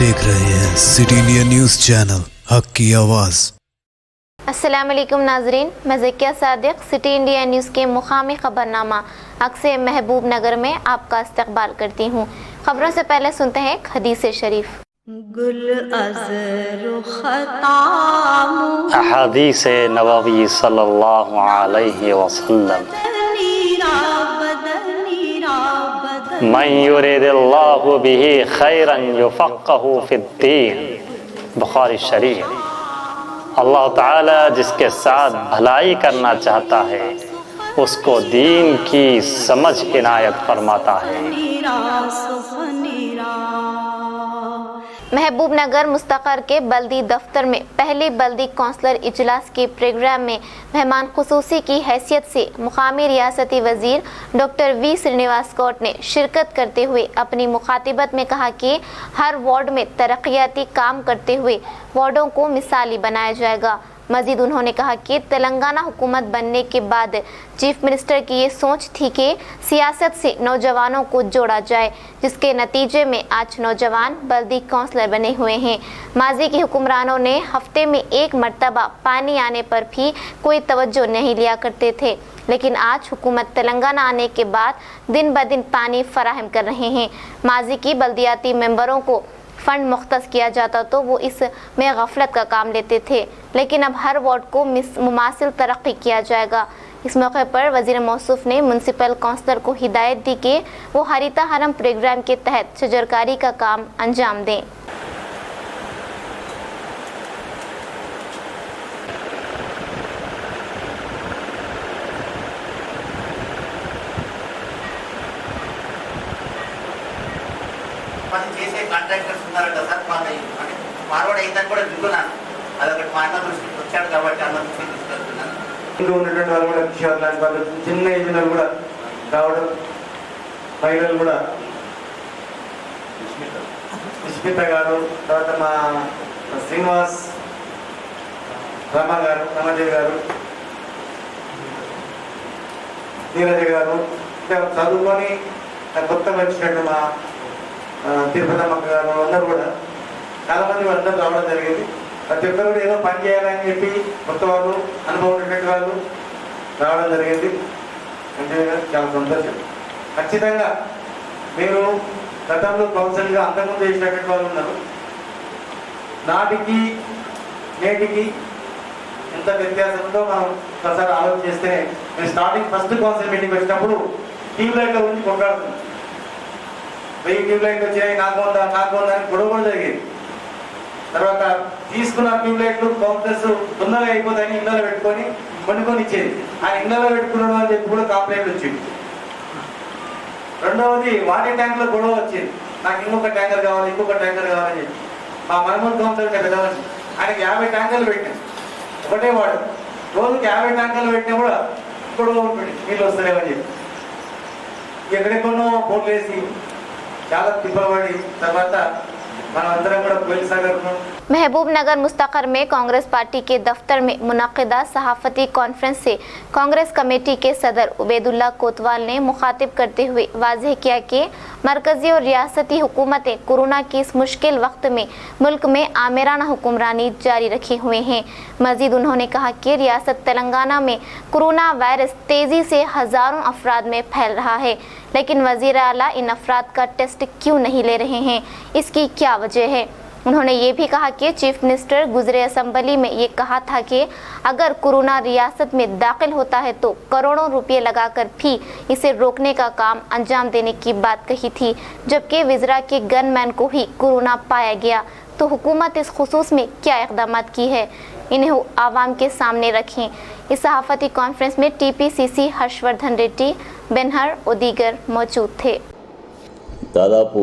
देख रहे हैं सिटी इंडिया न्यूज़ चैनल, हक की आवाज़। अस्सलाम वालेकुम नाजरीन, मैं Zakia Sadiq city India news के मुकामी खबरनामा अक्से महबूब नगर में आपका इस्तकबाल करती हूँ। खबरों से पहले सुनते हैं एक हदीस शरीफ। अहादीस नबवी सल्लल्लाहु अलैहि वसल्लम, मन युरिदिल्लाहु बिही खैरन युफ़क़्क़हु फ़िद्दीन। बुखारी शरीफ। अल्लाह ताला जिसके साथ भलाई करना चाहता है उसको दीन की समझ इनायत फरमाता है। महबूब नगर मुस्तकर के बल्दी दफ्तर में पहली बल्दी कौंसलर इजलास के प्रोग्राम में मेहमान खुसूसी की हैसियत से मुकामी रियासती वजीर डॉक्टर वी श्रीनिवास गौड़ ने शिरकत करते हुए अपनी मुखातिबत में कहा कि हर वार्ड में तरक्याती काम करते हुए वार्डों को मिसाली बनाया जाएगा। मजीद उन्होंने कहा कि तेलंगाना हुकूमत बनने के बाद चीफ मिनिस्टर की ये सोच थी कि सियासत से नौजवानों को जोड़ा जाए, जिसके नतीजे में आज नौजवान बल्दी काउंसलर बने हुए हैं। माजी के हुक्मरानों ने हफ्ते में एक मरतबा पानी आने पर भी कोई तवज्जो नहीं लिया करते थे, लेकिन आज हुकूमत तेलंगाना आने के बाद दिन ब दिन पानी फराहम कर रहे हैं। माजी की बल्दियाती मेंबरों को फंड मुख्तस किया जाता तो वो इसमें गफलत का काम लेते थे, लेकिन अब हर वार्ड को मुमासिल तरक्की किया जाएगा। इस मौके पर वजीर मौसूफ ने म्यूनसिपल काउंसलर को हिदायत दी कि वो हरिता हरम प्रोग्राम के तहत शजरकारी का काम अंजाम दें। చేసే కాంట్రాక్టర్స్ ఉన్నారట సార్, వాళ్ళు అంటే ఫార్వర్డ్ అయిందని కూడా వింటున్నాను. అదొకటి మా అన్న దృష్టికి వచ్చాడు కాబట్టి అన్న దృష్టికి తీసుకెళ్తున్నాను. ఇంట్లో ఉన్నటువంటి వాళ్ళు కూడా కిషోర్ లాంటి వాళ్ళు చిన్న ఏజ్ లో కూడా రావడం, మహిళలు కూడా సుష్మిత గారు, తర్వాత మా శ్రీనివాస్ రమాదేవి గారు, నీరజ గారు, చదువుకొని కొత్తగా వచ్చినట్టు మా తిరుపతమ్మ గారు అందరూ కూడా చాలా మంది అందరూ రావడం జరిగింది. ప్రతి ఒక్కరు కూడా ఏదో పని చేయాలని చెప్పి కొత్త వాళ్ళు, అనుభవం ఉన్నటువంటి వాళ్ళు రావడం జరిగింది. అంటే చాలా సంతోషం. ఖచ్చితంగా మీరు గతంలో కౌన్సిల్గా అంతకుముందు చేసినటువంటి వాళ్ళు ఉన్నారు. నాటికి నేటికి ఎంత వ్యత్యాసం ఉందో మనం ఒకసారి ఆలోచిస్తే, మేము స్టార్టింగ్ ఫస్ట్ కౌన్సిల్ మీటింగ్ వచ్చినప్పుడు ట్యూబ్ లైట్ల గురించి కొట్లాడుతున్నాం. 1000 ట్యూబ్ లైట్లు వచ్చాయి, నాకు ఉందా అని గొడవ కూడా జరిగేది. తర్వాత తీసుకున్న ట్యూబ్ లైట్లు కౌంటర్స్ తొందరగా అయిపోతాయని ఇళ్ళలో పెట్టుకొని కొనుక్కొని ఇచ్చేది. ఆ ఇళ్ళలో పెట్టుకున్నాడు అని చెప్పి కూడా కంప్లైంట్ వచ్చింది. రెండవది వాటర్ ట్యాంకులో గొడవ వచ్చింది, నాకు ఇంకొక ట్యాంకర్ కావాలని చెప్పి మా మనుమూలు కౌన్సిలర్ పెద్దవాళ్ళు ఆయనకి 50 ట్యాంకర్లు పెట్టాను. ఒకటే వాడు రోజుకి 50 ట్యాంకర్లు పెట్టినా కూడా గొడవ ఉంటుంది, నీళ్ళు వస్తలేవని చెప్పి ఎక్కడెక్కడో బోర్లు వేసి చాలా తిప్పబడి తర్వాత మనం అందరం కూడా పోలీస్ సాగర్ महबूब नगर मुस्तकर में कांग्रेस पार्टी के दफ्तर में मुनक्किदा सहाफती कॉन्फ्रेंस से कांग्रेस कमेटी के सदर उबैदुल्ला कोतवाल ने मुखातिब करते हुए वाज़ेह किया कि मरकजी और रियासती हुकूमतें कोरोना की इस मुश्किल वक्त में मुल्क में आमिराना हुक्मरानी जारी रखे हुए हैं। मजीद उन्होंने कहा कि रियासत तेलंगाना में कोरोना वायरस तेज़ी से हज़ारों अफराद में फैल रहा है, लेकिन वज़ीर आला इन अफराद का टेस्ट क्यों नहीं ले रहे हैं, इसकी क्या वजह है। उन्होंने ये भी कहा कि चीफ मिनिस्टर गुजरे असम्बली में ये कहा था कि अगर कोरोना रियासत में दाखिल होता है तो करोड़ों रुपए लगाकर भी इसे रोकने का काम अंजाम देने की बात कही थी, जबकि विज़रा के गनमैन को ही कोरोना पाया गया। तो हुकूमत इस खुसूस में क्या इक़दाम की है, इन्हें आवाम के सामने रखें। इस सहाफ़ती कॉन्फ्रेंस में TPCC हर्षवर्धन रेड्डी, बेनहर और दीगर मौजूद थे। దాదాపు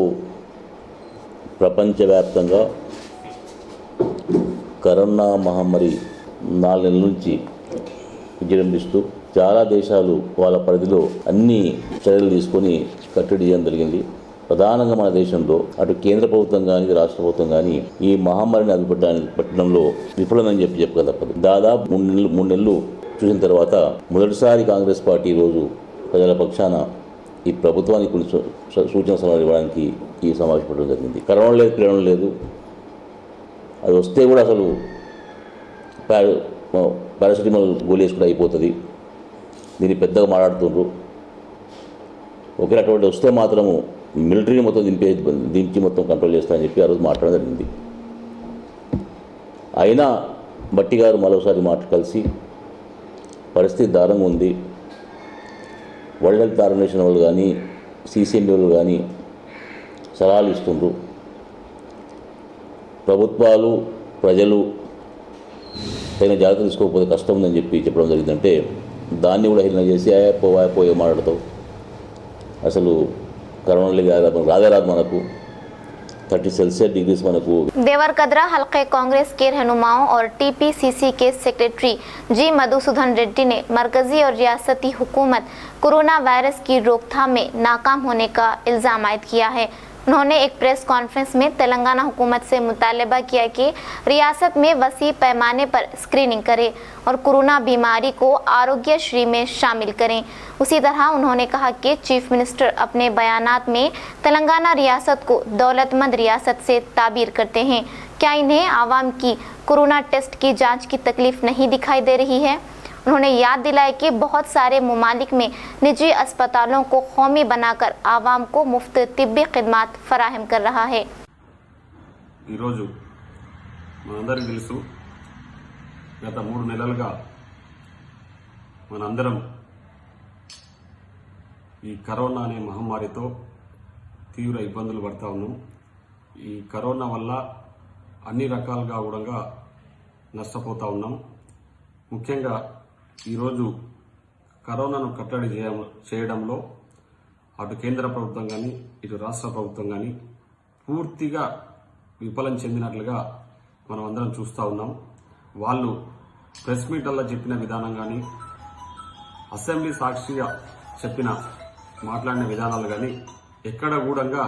ప్రపంచవ్యాప్తంగా కరోనా మహమ్మారి 4 నెలల నుంచి విజృంభిస్తూ చాలా దేశాలు వాళ్ళ పరిధిలో అన్ని చర్యలు తీసుకొని కట్టడి చేయడం జరిగింది. ప్రధానంగా మన దేశంలో అటు కేంద్ర ప్రభుత్వం కానీ రాష్ట్ర ప్రభుత్వం కానీ ఈ మహమ్మారిని అదుపుపట్టడంలో విఫలమని చెప్పక తప్పదు. దాదాపు 3 నెలలు చూసిన తర్వాత మొదటిసారి కాంగ్రెస్ పార్టీ రోజు ప్రజల పక్షాన ఈ ప్రభుత్వానికి కొన్ని సూచన సలహాలు ఇవ్వడానికి ఈ సమావేశం పెట్టడం జరిగింది. కరోనా లేదు, పీడనం లేదు, అది వస్తే కూడా అసలు పారాసిటమాల్ గోళీ వేసుకుంటే అయిపోతుంది, దీన్ని పెద్దగా మాట్లాడుతుండ్రు. ఒకవేళ అటువంటి వస్తే మాత్రము మిలిటరీని మొత్తం దించి మొత్తం కంట్రోల్ చేస్తామని చెప్పి ఆ రోజు మాట్లాడడం జరిగింది. అయినా భట్టి గారు మరోసారి కలిసి పరిస్థితి దారుణంగా ఉంది, వరల్డ్ హెల్త్ ఆర్గనైజేషన్ వాళ్ళు కానీ సిసిఎంబి వాళ్ళు కానీ సలహాలు ఇస్తుండ్రు, ప్రభుత్వాలు ప్రజలు తగిన జాగ్రత్త తీసుకోకపోతే కష్టం ఉందని చెప్పడం జరిగిందంటే దాన్ని కూడా హేళన చేసి పోయే మాట్లాడతావు, అసలు కరోనా రాదే రాదు మనకు 30 सेल्सियस डिग्री మనకు. देवरकद्रा हल्के कांग्रेस के रहनुमाओं और टीपीसीसी के सेक्रेटरी जी मधुसूदन रेड्डी ने मरकजी और रियासती हुकूमत कोरोना वायरस की रोकथाम में नाकाम होने का इल्ज़ाम आयद किया है। उन्होंने एक प्रेस कॉन्फ्रेंस में तेलंगाना हुकूमत से मुतालबा किया कि रियासत में वसी पैमाने पर स्क्रीनिंग करें और कोरोना बीमारी को आरोग्यश्री में शामिल करें। उसी तरह उन्होंने कहा कि चीफ मिनिस्टर अपने बयानात में तेलंगाना रियासत को दौलतमंद रियासत से ताबीर करते हैं। क्या इन्हें आवाम की कोरोना टेस्ट की जांच की तकलीफ नहीं दिखाई दे रही है? उन्होंने याद दिलाया कि बहुत सारे ममालिक में निजी अस्पतालों को कौमी बनाकर आवाम को मुफ्त तिब्बी खिदमात फराहम कर रहा है। మనందరికీ తెలుసు, గత 3 నెలలుగా మనందరం ఈ కరోనా అనే మహమ్మారితో తీవ్ర ఇబ్బందులు పడతా ఉన్నాం. ఈ కరోనా వల్ల అన్ని రకాలుగా కూడా నష్టపోతా ఉన్నాం. ముఖ్యంగా ఈరోజు కరోనాను కట్టడి చేయడంలో అటు కేంద్ర ప్రభుత్వం కానీ ఇటు రాష్ట్ర ప్రభుత్వం కానీ పూర్తిగా విఫలం చెందినట్లుగా మనం అందరం చూస్తూ ఉన్నాం. వాళ్ళు ప్రెస్ మీట్లలో చెప్పిన విధానం కానీ అసెంబ్లీ సాక్షిగా మాట్లాడిన విధానాలు కానీ ఎక్కడ కూడా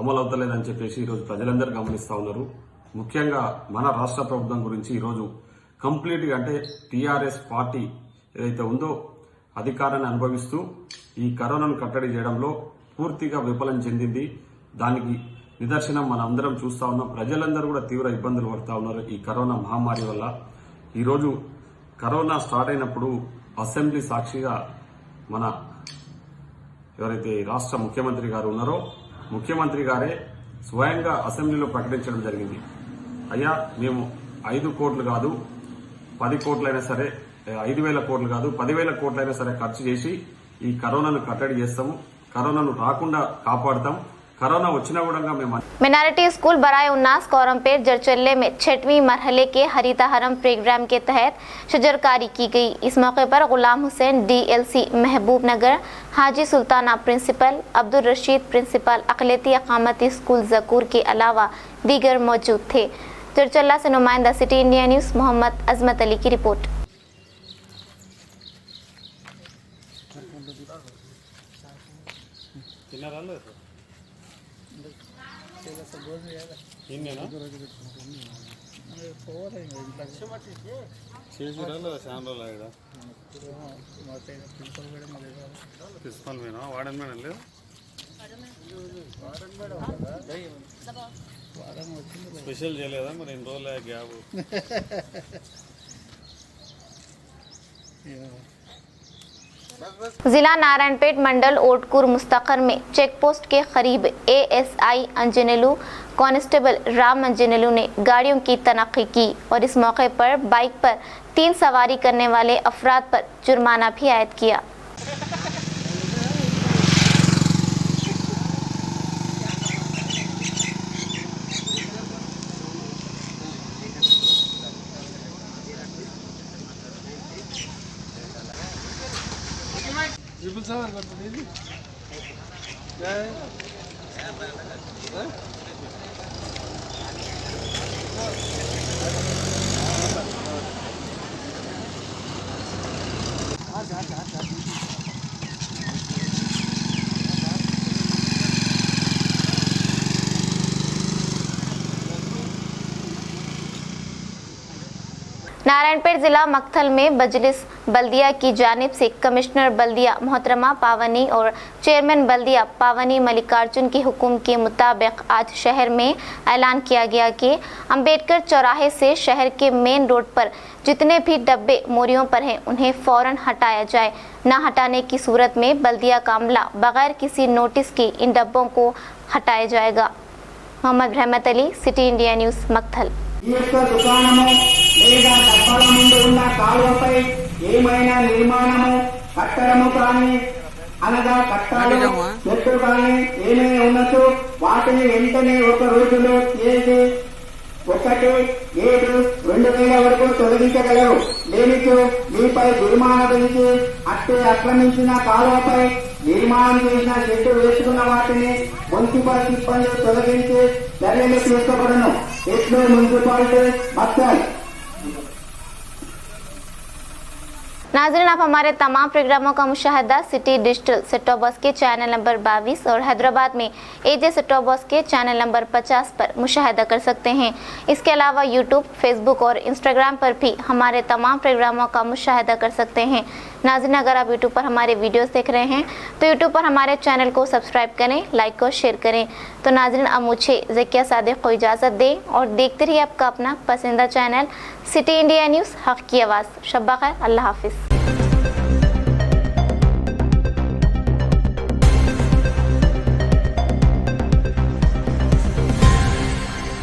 అమలు అవుతలేదని చెప్పేసి ఈరోజు ప్రజలందరూ గమనిస్తూ ఉన్నారు. ముఖ్యంగా మన రాష్ట్ర ప్రభుత్వం గురించి ఈరోజు కంప్లీట్గా అంటే టీఆర్ఎస్ పార్టీ ఏదైతే ఉందో అధికారాన్ని అనుభవిస్తూ ఈ కరోనాను కట్టడి చేయడంలో పూర్తిగా విఫలం చెందింది. దానికి నిదర్శనం మనం అందరం చూస్తూ ఉన్నాం. ప్రజలందరూ కూడా తీవ్ర ఇబ్బందులు పడుతూ ఉన్నారు ఈ కరోనా మహమ్మారి వల్ల. ఈరోజు కరోనా స్టార్ట్ అయినప్పుడు అసెంబ్లీ సాక్షిగా మన ఎవరైతే రాష్ట్ర ముఖ్యమంత్రి గారు ఉన్నారో ముఖ్యమంత్రి గారే స్వయంగా అసెంబ్లీలో ప్రకటించడం జరిగింది. అయ్యా, మేము 5 కోట్లు కాదు 10 కోట్లైనా సరే, 5,000 కోట్లు కాదు 10,000 కోట్లైనా సరే ఖర్చు చేసి ఈ కరోనాను కట్టడి చేస్తాము, కరోనాను రాకుండా కాపాడతాం, करोना मिनारिटी स्कूल बराए उन्नास कोरमपेट जरचल्ले में 6वीं मरहले के हरिताहरम प्रोग्राम के तहत शजरकारी की गई। इस मौके पर गुलाम Hussain DLC Mahbub Nagar, Haji Sultana principal, Abdul Rashid principal, अकलियती अकामती स्कूल जकूर के अलावा दीगर मौजूद थे। जरचल्ला से नुमाइंदा City India News Mohammad Azmat Ali की रिपोर्ट। ప్రిన్సిపల్ మేడం వార్డెన్ మేడం లేదు స్పెషల్ చేయలేదా మరి ఎన్ని రోజులు గ్యాప్ जिला नारायणपेट मंडल ओटकूर मुस्तकर में चेक पोस्ट के करीब ASI अंजनेलू कांस्टेबल राम अंजनेलू ने गाड़ियों की तनख्ही की और इस मौके पर बाइक पर 3 सवारी करने वाले अफराद पर जुर्माना भी आयद किया। नारायणपेट जिला मक्थल में बजलिस बल्दिया की जानिब से कमिश्नर बल्दिया मोहतरमा पावनी और चेयरमैन बल्दिया पावनी मल्लिकार्जुन के हुक्म के मुताबिक आज शहर में ऐलान किया गया कि अंबेडकर चौराहे से शहर के मेन रोड पर जितने भी डब्बे मोरियों पर हैं उन्हें फौरन हटाया जाए। न हटाने की सूरत में बल्दिया का अमला बगैर किसी नोटिस के इन डब्बों को हटाया जाएगा। मोहम्मद रहमत Ali, city India news, Makthal. ఈ యొక్క దుకాణము లేదా డబ్బాల ముందు ఉన్న కాలువపై ఏమైనా నిర్మాణము కట్టడము కానీ అనగా కట్టాలు చెట్లు కానీ ఏమైనా ఉన్నచో వాటిని వెంటనే ఒక రోజులో చేసి 1-7-2000 వరకు తొలగించగలరు. లేనిచో మీపై జరిమానా విధించి అట్టే ఆక్రమించిన కాలువపై నిర్మాణం చేసిన చెట్టు వేసుకున్న వాటిని మున్సిపల్ సిబ్బంది తొలగించి చర్యలు తీసుకోబడను. इतना म्यूनसिपालिटी मक्तल। नाज़रीन, आप हमारे तमाम प्रोग्रामों का मुशाहिदा City digital set top box के चैनल नंबर 22 और हैदराबाद में एजे सेट टॉप बॉक्स के चैनल नंबर 50 पर मुशाहिदा कर सकते हैं। इसके अलावा यूट्यूब, फेसबुक और इंस्टाग्राम पर भी हमारे तमाम प्रोग्रामों का मुशाहिदा कर सकते हैं। नाज़रीन, अगर आप यूट्यूब पर हमारे वीडियोस देख रहे हैं तो यूट्यूब पर हमारे चैनल को सब्सक्राइब करें, लाइक और शेयर करें। तो नाज़रीन, अब मुझे ज़किया सादिक को इजाज़त दें और देखते रहिए आपका अपना पसंदीदा चैनल सिटी इंडिया न्यूज़, हक़ की आवाज़। शब्बा खैर, अल्लाह हाफिज़।